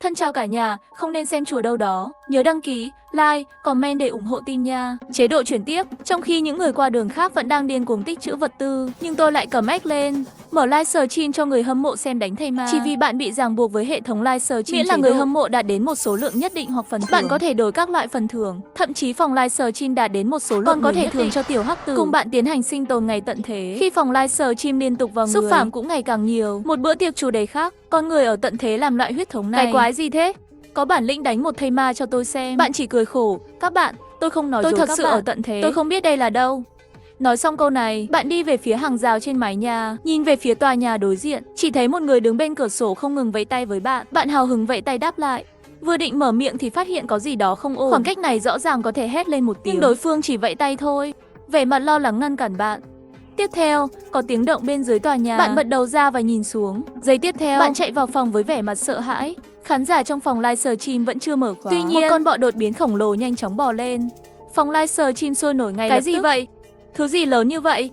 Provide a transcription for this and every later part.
Thân chào cả nhà, không nên xem chùa đâu đó. Nhớ đăng ký, like, comment để ủng hộ team nha. Chế độ chuyển tiếp, trong khi những người qua đường khác vẫn đang điên cuồng tích trữ vật tư, nhưng tôi lại cầm X lên, mở live stream cho người hâm mộ xem đánh thây ma. Chỉ vì bạn bị ràng buộc với hệ thống live stream, miễn là người hâm mộ đạt đến một số lượng nhất định hoặc phần thưởng, bạn có thể đổi các loại phần thưởng. Thậm chí phòng live stream đạt đến một số lượng còn có thể thưởng cho tiểu hắc tử cùng bạn tiến hành sinh tồn ngày tận thế. Khi phòng live stream liên tục vào người, xúc phạm cũng ngày càng nhiều. Một bữa tiệc chủ đề khác, con người ở tận thế làm loại huyết thống này. Cái quái gì thế? Có bản lĩnh đánh một thây ma cho tôi xem. Bạn chỉ cười khổ. Các bạn, tôi không nói dối các bạn. Tôi thật sự ở tận thế. Tôi không biết đây là đâu. Nói xong câu này, bạn đi về phía hàng rào trên mái nhà, nhìn về phía tòa nhà đối diện, chỉ thấy một người đứng bên cửa sổ không ngừng vẫy tay với bạn. Bạn hào hứng vẫy tay đáp lại. Vừa định mở miệng thì phát hiện có gì đó không ổn. Khoảng cách này rõ ràng có thể hét lên một tiếng, nhưng đối phương chỉ vẫy tay thôi, vẻ mặt lo lắng ngăn cản bạn. Tiếp theo, có tiếng động bên dưới tòa nhà. Bạn bật đầu ra và nhìn xuống. Giây tiếp theo, bạn chạy vào phòng với vẻ mặt sợ hãi. Khán giả trong phòng live stream vẫn chưa mở khóa. Tuy nhiên, một con bọ đột biến khổng lồ nhanh chóng bò lên. Phòng live stream sôi nổi ngay lập tức. Cái gì vậy? Thứ gì lớn như vậy?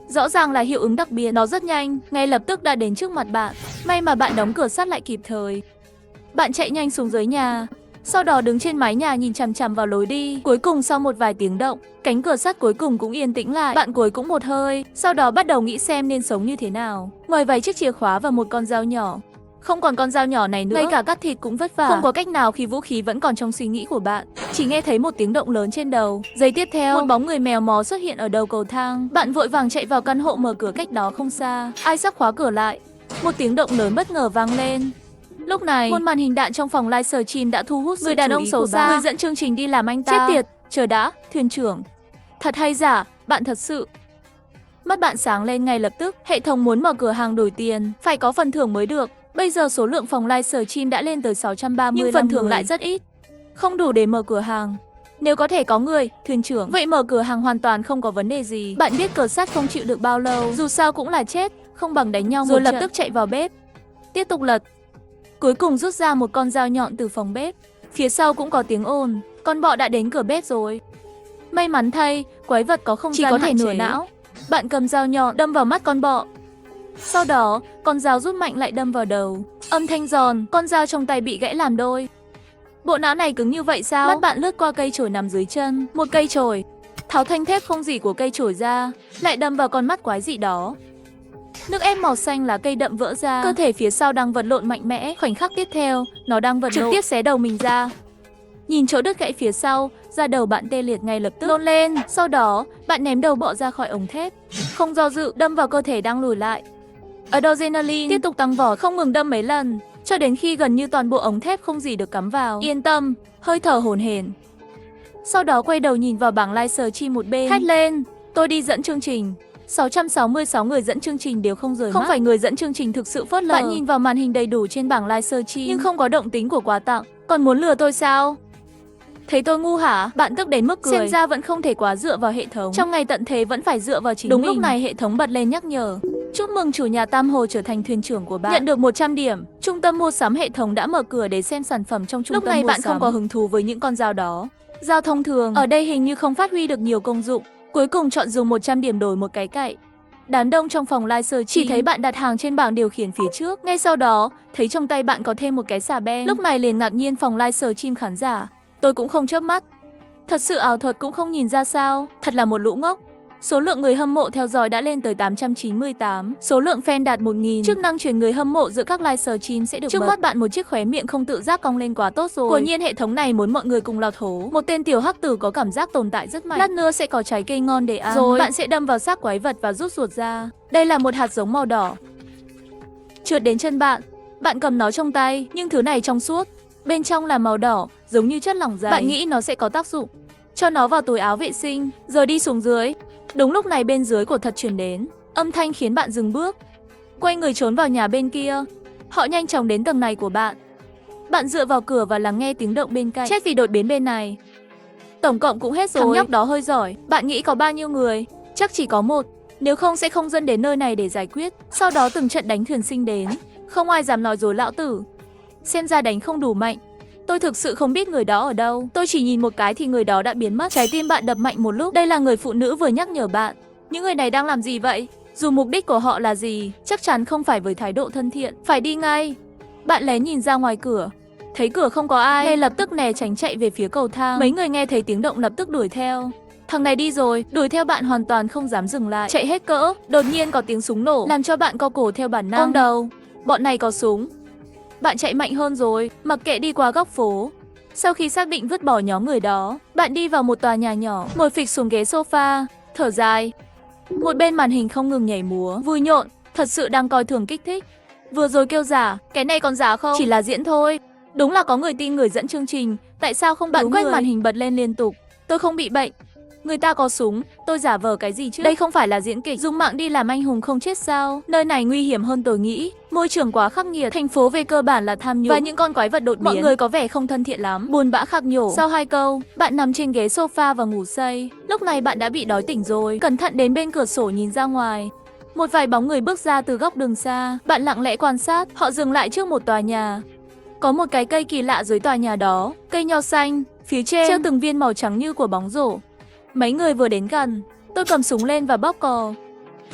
Rõ ràng là hiệu ứng đặc biệt. Nó rất nhanh, ngay lập tức đã đến trước mặt bạn. May mà bạn đóng cửa sắt lại kịp thời. Bạn chạy nhanh xuống dưới nhà, sau đó đứng trên mái nhà nhìn chằm chằm vào lối đi. Cuối cùng sau một vài tiếng động, cánh cửa sắt cuối cùng cũng yên tĩnh lại. Bạn cuối cũng một hơi, sau đó bắt đầu nghĩ xem nên sống như thế nào. Ngoài vài chiếc chìa khóa và một con dao nhỏ, không còn con dao nhỏ này nữa, ngay cả cắt thịt cũng vất vả. Không có cách nào khi vũ khí vẫn còn trong suy nghĩ của bạn. Chỉ nghe thấy một tiếng động lớn trên đầu. Giây tiếp theo, một bóng người mèo mó xuất hiện ở đầu cầu thang. Bạn vội vàng chạy vào căn hộ mở cửa cách đó không xa. Ai sắp khóa cửa lại. Một tiếng động lớn bất ngờ vang lên. Lúc này, một màn hình đạn trong phòng live stream đã thu hút người đàn ông xấu xa, người dẫn chương trình đi làm anh ta. Chết tiệt, chờ đã, thuyền trưởng. Thật hay giả, bạn thật sự. Mắt bạn sáng lên ngay lập tức, hệ thống muốn mở cửa hàng đổi tiền, phải có phần thưởng mới được. Bây giờ số lượng phòng live stream đã lên tới 630, nhưng phần thưởng lại rất ít, không đủ để mở cửa hàng. Nếu có thể có người, thuyền trưởng, vậy mở cửa hàng hoàn toàn không có vấn đề gì. Bạn biết cờ sắt không chịu được bao lâu, dù sao cũng là chết, không bằng đánh nhau. Rồi lập tức chạy vào bếp, tiếp tục lật. Cuối cùng rút ra một con dao nhọn từ phòng bếp. Phía sau cũng có tiếng ồn, con bọ đã đến cửa bếp rồi. May mắn thay, quái vật có không gian chỉ có thể nửa não. Bạn cầm dao nhọn đâm vào mắt con bọ. Sau đó, con dao rút mạnh lại đâm vào đầu. Âm thanh giòn, con dao trong tay bị gãy làm đôi. Bộ não này cứng như vậy sao? Mắt bạn lướt qua cây chổi nằm dưới chân. Một cây chổi, tháo thanh thép không dỉ của cây chổi ra, lại đâm vào con mắt quái dị đó. Nước ép màu xanh lá cây đậm vỡ ra. Cơ thể phía sau đang vật lộn mạnh mẽ. Khoảnh khắc tiếp theo, nó đang vật lộn, trực tiếp xé đầu mình ra. Nhìn chỗ đứt gãy phía sau, da đầu bạn tê liệt ngay lập tức. Nôn lên. Sau đó, bạn ném đầu bọ ra khỏi ống thép, không do dự đâm vào cơ thể đang lùi lại. Adrenaline tiếp tục tăng vỏ, không ngừng đâm mấy lần, cho đến khi gần như toàn bộ ống thép không gì được cắm vào. Yên tâm, hơi thở hổn hển. Sau đó quay đầu nhìn vào bảng live stream một bên, hét lên, tôi đi dẫn chương trình. 666 người dẫn chương trình đều không rời mắt. Không phải người dẫn chương trình thực sự phớt lờ. Bạn nhìn vào màn hình đầy đủ trên bảng live stream, nhưng không có động tính của quà tặng. Còn muốn lừa tôi sao? Thấy tôi ngu hả? Bạn tức đến mức cười. Xem ra vẫn không thể quá dựa vào hệ thống. Trong ngày tận thế vẫn phải dựa vào chính mình. Đúng lúc này hệ thống bật lên nhắc nhở. Chúc mừng chủ nhà Tam Hồ trở thành thuyền trưởng của bạn. Nhận được 100 điểm. Trung tâm mua sắm hệ thống đã mở cửa để xem sản phẩm trong trung tâm mua sắm. Lúc này bạn không có hứng thú với những con dao đó. Dao thông thường ở đây hình như không phát huy được nhiều công dụng. Cuối cùng chọn dùng 100 điểm đổi một cái cậy. Đám đông trong phòng live stream chỉ thấy bạn đặt hàng trên bảng điều khiển phía trước. Ngay sau đó, thấy trong tay bạn có thêm một cái xà beng. Lúc này liền ngạc nhiên phòng live stream khán giả. Tôi cũng không chớp mắt. Thật sự ảo thuật cũng không nhìn ra sao. Thật là một lũ ngốc. Số lượng người hâm mộ theo dõi đã lên tới 898. Số lượng fan đạt 1000. Chức năng chuyển người hâm mộ giữa các live stream sẽ được bật. Trước mắt bạn một chiếc khóe miệng không tự giác cong lên quá tốt rồi. Quả nhiên hệ thống này muốn mọi người cùng lọt hố. Một tên tiểu hắc tử có cảm giác tồn tại rất mạnh. Lát nữa sẽ có trái cây ngon để ăn. Rồi bạn sẽ đâm vào xác quái vật và rút ruột ra. Đây là một hạt giống màu đỏ. Trượt đến chân bạn. Bạn cầm nó trong tay, nhưng thứ này trong suốt. Bên trong là màu đỏ, giống như chất lỏng dày. Bạn nghĩ nó sẽ có tác dụng. Cho nó vào túi áo vệ sinh, rồi đi xuống dưới. Đúng lúc này bên dưới của thật truyền đến. Âm thanh khiến bạn dừng bước. Quay người trốn vào nhà bên kia. Họ nhanh chóng đến tầng này của bạn. Bạn dựa vào cửa và lắng nghe tiếng động bên cạnh. Chết vì đột biến bên này. Tổng cộng cũng hết rồi. Thằng nhóc đó hơi giỏi. Bạn nghĩ có bao nhiêu người? Chắc chỉ có một. Nếu không sẽ không dân đến nơi này để giải quyết. Sau đó từng trận đánh thuyền sinh đến. Không ai dám nói dối lão tử. Xem ra đánh không đủ mạnh. Tôi thực sự không biết người đó ở đâu. Tôi chỉ nhìn một cái thì người đó đã biến mất. Trái tim bạn đập mạnh một lúc. Đây là người phụ nữ vừa nhắc nhở bạn. Những người này đang làm gì vậy? Dù mục đích của họ là gì, chắc chắn không phải với thái độ thân thiện. Phải đi ngay. Bạn lén nhìn ra ngoài cửa. Thấy cửa không có ai, ngay lập tức né tránh chạy về phía cầu thang. Mấy người nghe thấy tiếng động lập tức đuổi theo. Thằng này đi rồi, đuổi theo bạn hoàn toàn không dám dừng lại, chạy hết cỡ. Đột nhiên có tiếng súng nổ, làm cho bạn co cổ theo bản năng. Ôm đầu, bọn này có súng. Bạn chạy mạnh hơn rồi, mặc kệ đi qua góc phố. Sau khi xác định vứt bỏ nhóm người đó, bạn đi vào một tòa nhà nhỏ, ngồi phịch xuống ghế sofa, thở dài. Một bên màn hình không ngừng nhảy múa, vui nhộn, thật sự đang coi thường kích thích. Vừa rồi kêu giả, cái này còn giả không? Chỉ là diễn thôi. Đúng là có người tin người dẫn chương trình, tại sao không bạn quét màn hình bật lên liên tục. Tôi không bị bệnh. Người ta có súng, tôi giả vờ cái gì chứ? Đây không phải là diễn kịch, dùng mạng đi làm anh hùng không chết sao? Nơi này nguy hiểm hơn tôi nghĩ, môi trường quá khắc nghiệt, thành phố về cơ bản là tham nhũng và những con quái vật đột biến. Mọi người có vẻ không thân thiện lắm, buồn bã khạc nhổ. Sau 2 câu, bạn nằm trên ghế sofa và ngủ say. Lúc này bạn đã bị đói tỉnh rồi, cẩn thận đến bên cửa sổ nhìn ra ngoài. Một vài bóng người bước ra từ góc đường xa, bạn lặng lẽ quan sát, họ dừng lại trước một tòa nhà. Có một cái cây kỳ lạ dưới tòa nhà đó, cây nho xanh, phía trên treo từng viên màu trắng như của bóng rổ. Mấy người vừa đến gần, tôi cầm súng lên và bóp cò.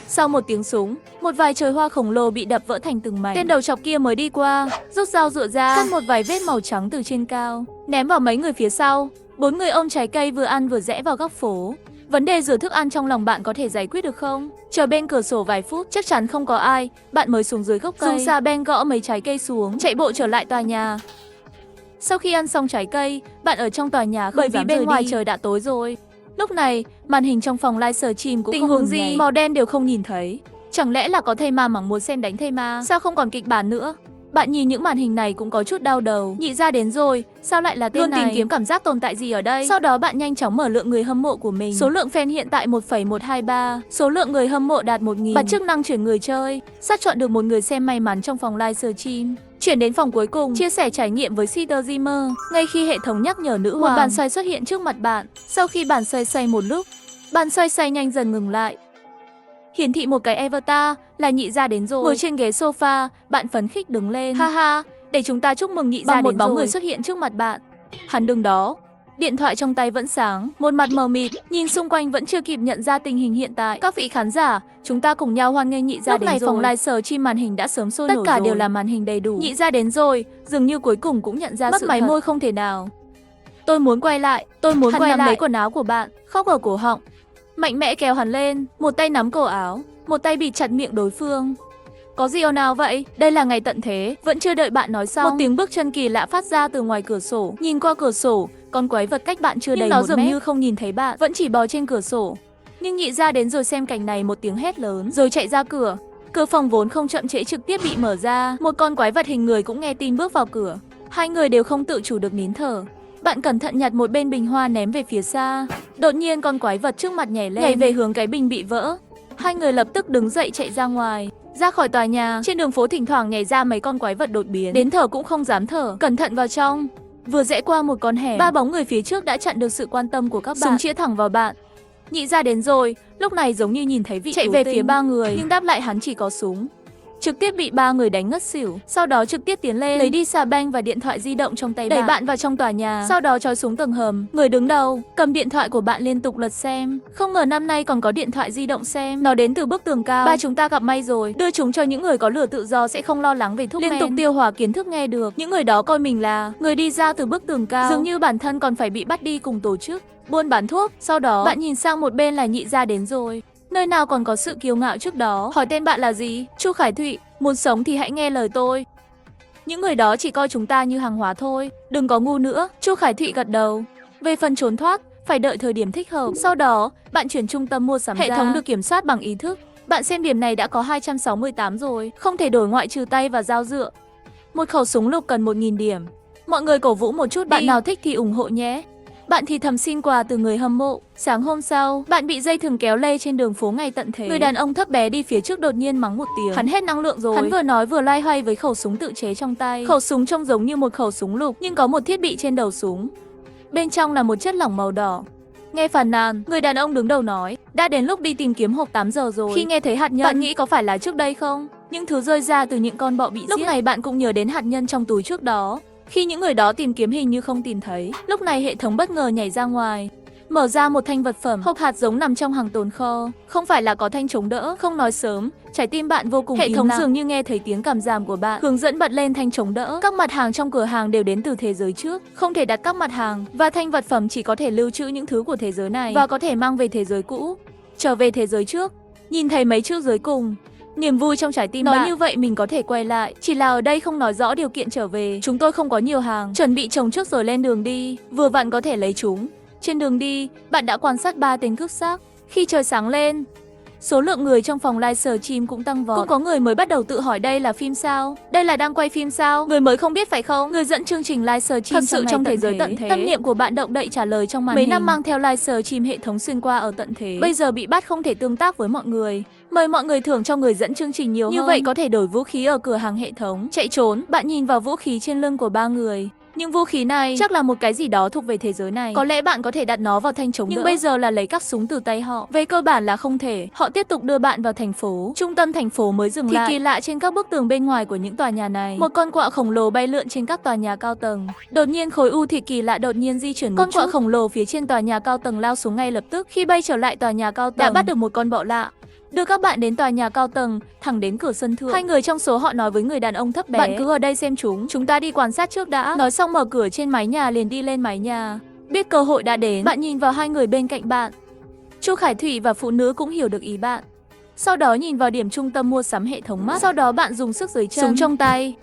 Sau một tiếng súng, một vài chồi hoa khổng lồ bị đập vỡ thành từng mảnh. Tên đầu chọc kia mới đi qua, rút dao dựa ra, cắt một vài vết màu trắng từ trên cao, ném vào mấy người phía sau. 4 người ôm trái cây vừa ăn vừa rẽ vào góc phố. Vấn đề rửa thức ăn trong lòng bạn có thể giải quyết được không? Chờ bên cửa sổ vài phút, chắc chắn không có ai, bạn mới xuống dưới gốc cây. Dùng xà beng gõ mấy trái cây xuống, chạy bộ trở lại tòa nhà. Sau khi ăn xong trái cây, bạn ở trong tòa nhà không dám bên ngoài trời đã tối rồi. Lúc này, màn hình trong phòng livestream cũng tình huống gì, màu đen đều không nhìn thấy. Chẳng lẽ là có thây ma mắng muốn xem đánh thây ma? Sao không còn kịch bản nữa? Bạn nhìn những màn hình này cũng có chút đau đầu. Nhị ra đến rồi, sao lại là tên luôn này? Tìm kiếm cảm giác tồn tại gì ở đây? Sau đó bạn nhanh chóng mở lượng người hâm mộ của mình. Số lượng fan hiện tại 1,123, số lượng người hâm mộ đạt 1000. Bật chức năng chuyển người chơi, xác chọn được một người xem may mắn trong phòng livestream. Chuyển đến phòng cuối cùng, chia sẻ trải nghiệm với streamer. Ngay khi hệ thống nhắc nhở nữ hoàng, một bàn xoay xuất hiện trước mặt bạn. Sau khi bàn xoay một lúc, bàn xoay nhanh dần ngừng lại. Hiển thị một cái avatar là nhị gia đến rồi. Ngồi trên ghế sofa, bạn phấn khích đứng lên. Ha ha, để chúng ta chúc mừng nhị gia đến rồi. Một bóng người xuất hiện trước mặt bạn. Hắn đứng đó, điện thoại trong tay vẫn sáng, một mặt mờ mịt, nhìn xung quanh vẫn chưa kịp nhận ra tình hình hiện tại. Các vị khán giả, chúng ta cùng nhau hoan nghênh nhị gia đến rồi. Lúc này phòng livestream màn hình đã sớm sôi nổi rồi. Tất cả đều là màn hình đầy đủ. Nhị gia đến rồi, dường như cuối cùng cũng nhận ra sự thật. Mất máy môi không thể nào. Tôi muốn quay lại, hắn nắm lấy quần áo của bạn, khóc ở cổ họng. Mạnh mẽ kéo hắn lên, một tay nắm cổ áo, một tay bịt chặt miệng đối phương. Có gì ồn ào vậy? Đây là ngày tận thế. Vẫn chưa đợi bạn nói xong, một tiếng bước chân kỳ lạ phát ra từ ngoài cửa sổ. Nhìn qua cửa sổ, con quái vật cách bạn chưa đầy 1 mét. Nhưng nó dường như không nhìn thấy bạn, vẫn chỉ bò trên cửa sổ. Nhưng nhị ra đến rồi xem cảnh này, một tiếng hét lớn, rồi chạy ra cửa. Cửa phòng vốn không chậm trễ trực tiếp bị mở ra. Một con quái vật hình người cũng nghe tin bước vào cửa. Hai người đều không tự chủ được nín thở. Bạn cẩn thận nhặt một bên bình hoa ném về phía xa. Đột nhiên con quái vật trước mặt nhảy lên, nhảy về hướng cái bình bị vỡ. Hai người lập tức đứng dậy chạy ra ngoài, ra khỏi tòa nhà. Trên đường phố thỉnh thoảng nhảy ra mấy con quái vật đột biến, đến thở cũng không dám thở. Cẩn thận vào trong. Vừa rẽ qua một con hẻm, 3 bóng người phía trước đã chặn được sự quan tâm của các bạn. Súng chĩa thẳng vào bạn. Nhị ra đến rồi, lúc này giống như nhìn thấy vị chạy về phía 3 người, nhưng đáp lại hắn chỉ có súng. Trực tiếp bị 3 người đánh ngất xỉu. Sau đó trực tiếp tiến lên, lấy đi xà beng và điện thoại di động trong tay bạn, đẩy bạn vào trong tòa nhà. Sau đó trói xuống tầng hầm. Người đứng đầu cầm điện thoại của bạn liên tục lật xem. Không ngờ năm nay còn có điện thoại di động xem. Nó đến từ bức tường cao. Ba chúng ta gặp may rồi. Đưa chúng cho những người có lửa tự do sẽ không lo lắng về thuốc men. Liên tục tiêu hóa kiến thức nghe được. Những người đó coi mình là người đi ra từ bức tường cao. Dường như bản thân còn phải bị bắt đi cùng tổ chức buôn bán thuốc. Sau đó bạn nhìn sang một bên là nhị ra đến rồi. Nơi nào còn có sự kiêu ngạo trước đó. Hỏi tên bạn là gì? Chu Khải Thụy. Muốn sống thì hãy nghe lời tôi. Những người đó chỉ coi chúng ta như hàng hóa thôi. Đừng có ngu nữa. Chu Khải Thụy gật đầu. Về phần trốn thoát, phải đợi thời điểm thích hợp. Sau đó, bạn chuyển trung tâm mua sắm ra. Hệ thống được kiểm soát bằng ý thức. Bạn xem điểm này đã có 268 rồi. Không thể đổi ngoại trừ tay và dao dựa. Một khẩu súng lục cần 1000 điểm. Mọi người cổ vũ một chút đi. Bạn nào thích thì ủng hộ nhé. Bạn thì thầm xin quà từ người hâm mộ. Sáng hôm sau, bạn bị dây thừng kéo lê trên đường phố ngày tận thế. Người đàn ông thấp bé đi phía trước đột nhiên mắng một tiếng. Hắn hết năng lượng rồi. Hắn vừa nói vừa loay hoay với khẩu súng tự chế trong tay. Khẩu súng trông giống như một khẩu súng lục, nhưng có một thiết bị trên đầu súng. Bên trong là một chất lỏng màu đỏ. Nghe phàn nàn, người đàn ông đứng đầu nói, đã đến lúc đi tìm kiếm hộp 8 giờ rồi. Khi nghe thấy hạt nhân, bạn nghĩ có phải là trước đây không? Những thứ rơi ra từ những con bọ bị giết. Lúc này bạn cũng nhớ đến hạt nhân trong túi trước đó. Khi những người đó tìm kiếm hình như không tìm thấy, lúc này hệ thống bất ngờ nhảy ra ngoài. mở ra một thanh vật phẩm, hộp hạt giống nằm trong hàng tồn kho. Không phải là có thanh chống đỡ, không nói sớm, trái tim bạn vô cùng Hệ thống dường như nghe thấy tiếng cảm giảm của bạn, hướng dẫn bật lên thanh chống đỡ. Các mặt hàng trong cửa hàng đều đến từ thế giới trước, không thể đặt các mặt hàng và thanh vật phẩm chỉ có thể lưu trữ những thứ của thế giới này và có thể mang về thế giới cũ. Trở về thế giới trước, nhìn thấy mấy chữ dưới cùng, niềm vui trong trái tim nói bạn. Như vậy mình có thể quay lại, chỉ là ở đây không nói rõ điều kiện trở về. Chúng tôi không có nhiều hàng, chuẩn bị trồng trước rồi lên đường đi, vừa vặn có thể lấy chúng. Trên đường đi, bạn đã quan sát 3 tên cướp xác. Khi trời sáng lên, số lượng người trong phòng livestream cũng tăng vọt. Cũng có người mới bắt đầu tự hỏi đây là phim sao? Đây là đang quay phim sao? Người mới không biết phải không? Người dẫn chương trình livestream thật sự trong thế giới tận thế. Tâm niệm của bạn động đậy trả lời trong màn hình. Mấy năm mang theo livestream hệ thống xuyên qua ở tận thế. Bây giờ bị bắt không thể tương tác với mọi người. Mời mọi người thưởng cho người dẫn chương trình nhiều hơn. Như vậy có thể đổi vũ khí ở cửa hàng hệ thống. Chạy trốn, bạn nhìn vào vũ khí trên lưng của 3 người. Nhưng vũ khí này chắc là một cái gì đó thuộc về thế giới này. Có lẽ bạn có thể đặt nó vào thanh chống đỡ. Nhưng bây giờ là lấy các súng từ tay họ. Về cơ bản là không thể. Họ tiếp tục đưa bạn vào thành phố. Trung tâm thành phố mới dừng lại. Thì kỳ lạ trên các bức tường bên ngoài của những tòa nhà này. Một con quạ khổng lồ bay lượn trên các tòa nhà cao tầng. Đột nhiên khối u thịt kỳ lạ đột nhiên di chuyển một chút. Con quạ khổng lồ phía trên tòa nhà cao tầng lao xuống ngay lập tức. Khi bay trở lại tòa nhà cao tầng, đã bắt được một con bọ lạ. Đưa các bạn đến tòa nhà cao tầng, thẳng đến cửa sân thượng. Hai người trong số họ nói với người đàn ông thấp bé: bạn cứ ở đây xem chúng ta đi quan sát trước đã. Nói xong mở cửa trên mái nhà liền đi lên mái nhà. Biết cơ hội đã đến, bạn nhìn vào hai người bên cạnh bạn. Chu Khải Thụy và phụ nữ cũng hiểu được ý bạn. Sau đó nhìn vào điểm trung tâm mua sắm hệ thống mắt. Sau đó bạn dùng sức dưới chân, súng trong tay.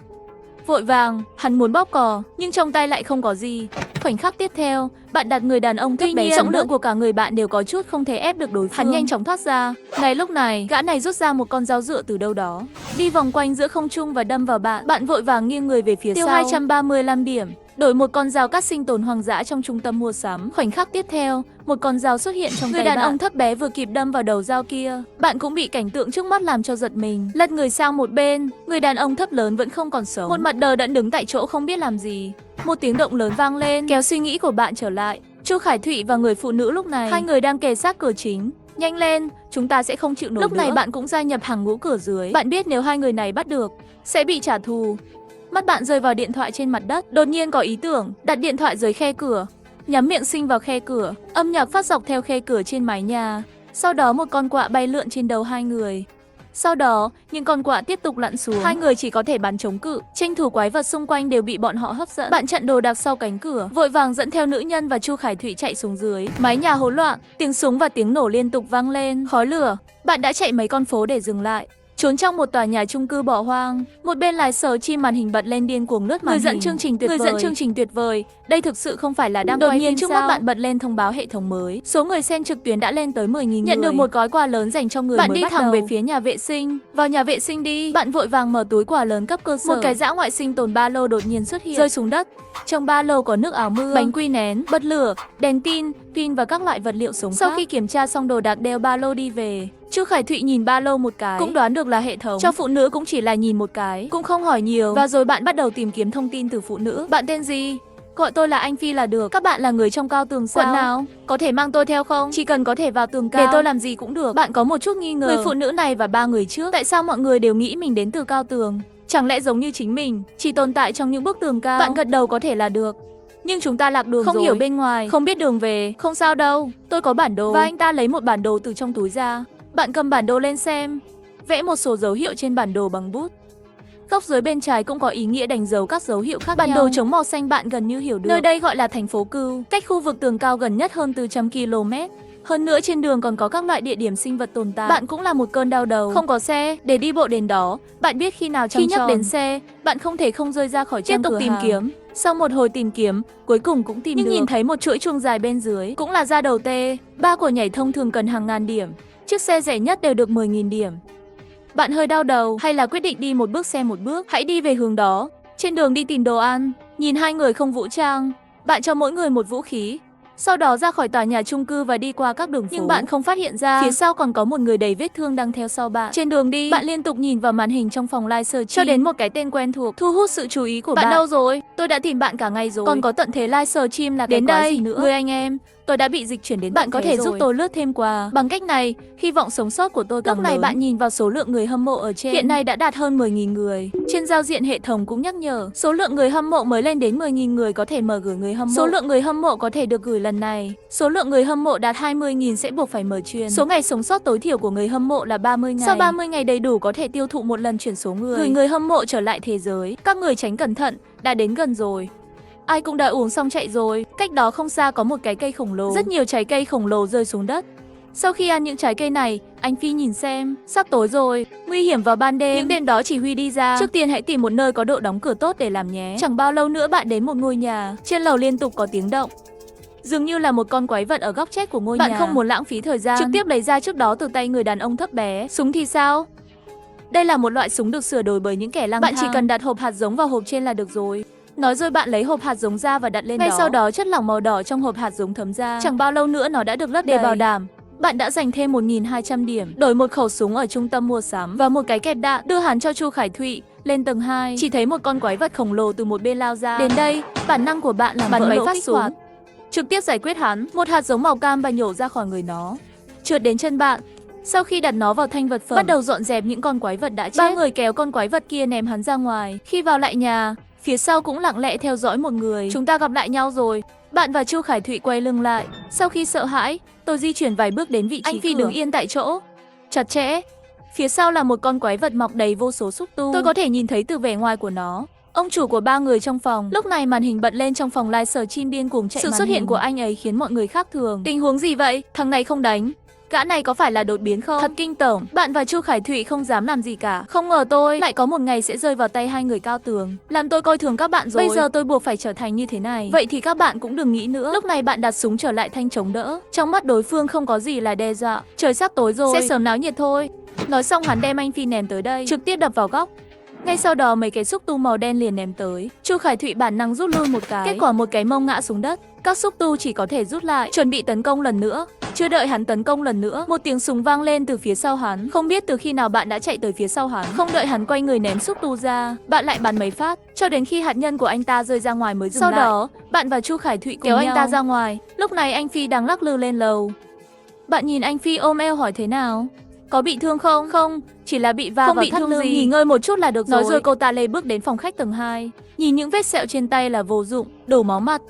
Vội vàng, hắn muốn bóp cò, nhưng trong tay lại không có gì. Khoảnh khắc tiếp theo, bạn đặt người đàn ông thấp bé. Trọng lượng của cả người bạn đều có chút không thể ép được đối phương. Hắn nhanh chóng thoát ra. Ngay lúc này, gã này rút ra một con dao dựa từ đâu đó, đi vòng quanh giữa không trung và đâm vào bạn. Bạn vội vàng nghiêng người về phía sau. Tiêu 235 điểm. Đổi một con dao cắt sinh tồn hoang dã trong trung tâm mua sắm. Khoảnh khắc tiếp theo, một con dao xuất hiện trong tay bạn. Người đàn ông thấp bé vừa kịp đâm vào đầu dao kia, bạn cũng bị cảnh tượng trước mắt làm cho giật mình. Lật người sang một bên, người đàn ông thấp lớn vẫn không còn sống, một mặt đờ đẫn đứng tại chỗ không biết làm gì. Một tiếng động lớn vang lên, kéo suy nghĩ của bạn trở lại. Chu Khải Thụy và người phụ nữ lúc này, hai người đang kề sát cửa chính. Nhanh lên, chúng ta sẽ không chịu nổi. Lúc này bạn cũng gia nhập hàng ngũ cửa dưới. Bạn biết nếu hai người này bắt được, sẽ bị trả thù. Mắt bạn rơi vào điện thoại trên mặt đất, đột nhiên có ý tưởng, đặt điện thoại dưới khe cửa, nhắm miệng sinh vào khe cửa, âm nhạc phát dọc theo khe cửa trên mái nhà. Sau đó một con quạ bay lượn trên đầu hai người. Sau đó, những con quạ tiếp tục lặn xuống. Hai người chỉ có thể bắn chống cự, tranh thủ quái vật xung quanh đều bị bọn họ hấp dẫn. Bạn chặn đồ đạc sau cánh cửa, vội vàng dẫn theo nữ nhân và Chu Khải Thụy chạy xuống dưới. Mái nhà hỗn loạn, tiếng súng và tiếng nổ liên tục vang lên, khói lửa. Bạn đã chạy mấy con phố để dừng lại, trốn trong một tòa nhà chung cư bỏ hoang. Một bên livestream màn hình bật lên điên cuồng lướt màn hình. Người dẫn chương trình tuyệt vời. Đây thực sự không phải là đang đột nhiên trước mắt bạn bật lên thông báo hệ thống mới. Số người xem trực tuyến đã lên tới 10.000 người. Nhận được một gói quà lớn dành cho người mới bắt đầu. Bạn đi thẳng về phía nhà vệ sinh. Vào nhà vệ sinh đi. Bạn vội vàng mở túi quà lớn cấp cơ sở. Một cái dã ngoại sinh tồn ba lô đột nhiên xuất hiện, rơi xuống đất. Trong ba lô có nước áo mưa, bánh quy nén, bật lửa, đèn pin và các loại vật liệu sống khác. Sau khi kiểm tra xong đồ đạc đeo ba lô đi về. Chu Khải Thụy nhìn ba lô một cái, cũng đoán được là hệ thống. Cho phụ nữ cũng chỉ là nhìn một cái, cũng không hỏi nhiều. Và rồi bạn bắt đầu tìm kiếm thông tin từ phụ nữ. Bạn tên gì? Gọi tôi là Anh Phi là được. Các bạn là người trong cao tường sao? Quận nào? Có thể mang tôi theo không? Chỉ cần có thể vào tường cao, để tôi làm gì cũng được. Bạn có một chút nghi ngờ người phụ nữ này và ba người trước. Tại sao mọi người đều nghĩ mình đến từ cao tường? Chẳng lẽ giống như chính mình, chỉ tồn tại trong những bức tường cao? Bạn gật đầu có thể là được. Nhưng chúng ta lạc đường rồi, không hiểu bên ngoài, không biết đường về. Không sao đâu, tôi có bản đồ. Và anh ta lấy một bản đồ từ trong túi ra. Bạn cầm bản đồ lên xem, vẽ một số dấu hiệu trên bản đồ bằng bút. Góc dưới bên trái cũng có ý nghĩa đánh dấu các dấu hiệu khác nhau. Bản đồ chống màu xanh bạn gần như hiểu được. Nơi đây gọi là thành phố Cưu, cách khu vực tường cao gần nhất hơn từ trăm km. Hơn nữa trên đường còn có các loại địa điểm sinh vật tồn tại. Bạn cũng là một cơn đau đầu. Không có xe để đi bộ đến đó. Bạn biết khi nào khi nhắc đến xe, bạn không thể không rơi ra khỏi trang cửa hàng. Tiếp tục tìm kiếm. Sau một hồi tìm kiếm, cuối cùng cũng tìm được. Nhưng nhìn thấy một chuỗi chuông dài bên dưới, cũng là da đầu tê. Ba của nhảy thông thường cần hàng ngàn điểm. Chiếc xe rẻ nhất đều được 10.000 điểm. Bạn hơi đau đầu, hay là quyết định đi một bước xem một bước. Hãy đi về hướng đó. Trên đường đi tìm đồ ăn, nhìn hai người không vũ trang, bạn cho mỗi người một vũ khí. Sau đó ra khỏi tòa nhà chung cư và đi qua các đường phố. Nhưng bạn không phát hiện ra, phía sau còn có một người đầy vết thương đang theo sau bạn. Trên đường đi, bạn liên tục nhìn vào màn hình trong phòng livestream cho đến một cái tên quen thuộc, thu hút sự chú ý của bạn. Bạn đâu rồi? Tôi đã tìm bạn cả ngày rồi. Còn có tận thế livestream là cái quái gì nữa? Người anh em, tôi đã bị dịch chuyển đến bạn có thể giúp tôi lướt thêm qua. Bằng cách này, hy vọng sống sót của tôi càng lớn. Lúc này bạn nhìn vào số lượng người hâm mộ ở trên. Hiện nay đã đạt hơn 10.000 người. Trên giao diện hệ thống cũng nhắc nhở, số lượng người hâm mộ mới lên đến 10.000 người có thể mở gửi người hâm mộ. Số lượng người hâm mộ có thể được gửi lần này. Số lượng người hâm mộ đạt 20.000 sẽ buộc phải mở truyền. Số ngày sống sót tối thiểu của người hâm mộ là 30 ngày. Sau 30 ngày đầy đủ có thể tiêu thụ một lần chuyển số người. Gửi người hâm mộ trở lại thế giới. Các người tránh cẩn thận, đã đến gần rồi. Ai cũng đã uống xong chạy rồi. Cách đó không xa có một cái cây khổng lồ. Rất nhiều trái cây khổng lồ rơi xuống đất. Sau khi ăn những trái cây này, anh Phi nhìn xem, sắp tối rồi, nguy hiểm vào ban đêm. Những đêm đó chỉ huy đi ra. Trước tiên hãy tìm một nơi có độ đóng cửa tốt để làm nhé. Chẳng bao lâu nữa bạn đến một ngôi nhà. Trên lầu liên tục có tiếng động. Dường như là một con quái vật ở góc chết của ngôi nhà. Bạn không muốn lãng phí thời gian, trực tiếp lấy ra trước đó từ tay người đàn ông thấp bé. Súng thì sao? Đây là một loại súng được sửa đổi bởi những kẻ lang thang. Bạn chỉ cần đặt hộp hạt giống vào hộp trên là được rồi. Nói rồi bạn lấy hộp hạt giống ra và đặt lên đó. Ngay sau đó chất lỏng màu đỏ trong hộp hạt giống thấm ra. Chẳng bao lâu nữa nó đã được lấp đầy. Để bảo đảm, bạn đã giành thêm 1.200 điểm, đổi một khẩu súng ở trung tâm mua sắm và một cái kẹp đạn, đưa hắn cho Chu Khải Thụy. Lên tầng 2, chỉ thấy một con quái vật khổng lồ từ một bên lao ra. Đến đây, bản năng của bạn là bắn mấy phát súng, trực tiếp giải quyết hắn. Một hạt giống màu cam và nhổ ra khỏi người nó, trượt đến chân bạn. Sau khi đặt nó vào thanh vật phẩm, bắt đầu dọn dẹp những con quái vật đã chết. Ba người kéo con quái vật kia ném hắn ra ngoài. Khi vào lại nhà, phía sau cũng lặng lẽ theo dõi một người. Chúng ta gặp lại nhau rồi. Bạn và Chu Khải Thụy quay lưng lại. Sau khi sợ hãi, tôi di chuyển vài bước đến vị trí anh Phi đứng yên tại chỗ, chặt chẽ. Phía sau là một con quái vật mọc đầy vô số xúc tu. Tôi có thể nhìn thấy từ vẻ ngoài của nó. Ông chủ của ba người trong phòng. Lúc này màn hình bật lên trong phòng live sở chim điên cuồng chạy. Sự xuất hiện của anh ấy khiến mọi người khác thường. Tình huống gì vậy? Thằng này không đánh. Gã này có phải là đột biến không? Thật kinh tởm. Bạn và Chu Khải Thụy không dám làm gì cả. Không ngờ tôi lại có một ngày sẽ rơi vào tay hai người cao tường. Làm tôi coi thường các bạn rồi. Bây giờ tôi buộc phải trở thành như thế này. Vậy thì các bạn cũng đừng nghĩ nữa. Lúc này bạn đặt súng trở lại thanh chống đỡ. Trong mắt đối phương không có gì là đe dọa. Trời sắp tối rồi, sẽ sớm náo nhiệt thôi. Nói xong hắn đem anh Phi ném tới đây, trực tiếp đập vào góc. Ngay sau đó mấy cái xúc tu màu đen liền ném tới. Chu Khải Thụy bản năng rút lui một cái. Kết quả một cái mông ngã xuống đất. Các xúc tu chỉ có thể rút lại, chuẩn bị tấn công lần nữa. Chưa đợi hắn tấn công lần nữa, một tiếng súng vang lên từ phía sau hắn. Không biết từ khi nào bạn đã chạy tới phía sau hắn. Không đợi hắn quay người ném xúc tu ra, bạn lại bắn mấy phát, cho đến khi hạt nhân của anh ta rơi ra ngoài mới dừng lại. Sau đó, bạn và Chu Khải Thụy kéo anh ta ra ngoài. Lúc này anh Phi đang lắc lư lên lầu. Bạn nhìn anh Phi ôm eo hỏi thế nào? Có bị thương không? Không, chỉ là bị va vào thắt lưng. Nghỉ ngơi một chút là được rồi. Nói rồi cô ta lê bước đến phòng khách tầng 2. Nhìn những vết sẹo trên tay là vô dụng, đổ máu mặt.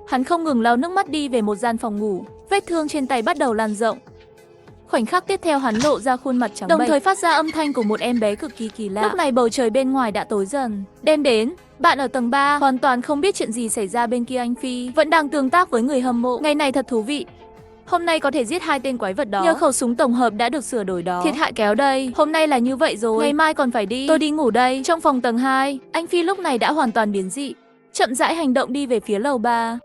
Hắn không ngừng lau nước mắt đi về một gian phòng ngủ. Vết thương trên tay bắt đầu lan rộng. Khoảnh khắc tiếp theo hắn lộ ra khuôn mặt trắng bệch, đồng thời phát ra âm thanh của một em bé cực kỳ kỳ lạ. Lúc này bầu trời bên ngoài đã tối dần. Đêm đến, bạn ở tầng 3 hoàn toàn không biết chuyện gì xảy ra bên kia. Anh Phi vẫn đang tương tác với người hâm mộ. Ngày này thật thú vị. Hôm nay có thể giết 2 tên quái vật đó. Nhờ khẩu súng tổng hợp đã được sửa đổi đó. Thiệt hại kéo đây. Hôm nay là như vậy rồi. Ngày mai còn phải đi. Tôi đi ngủ đây. Trong phòng tầng 2, anh Phi lúc này đã hoàn toàn biến dị. Chậm rãi hành động đi về phía lầu 3.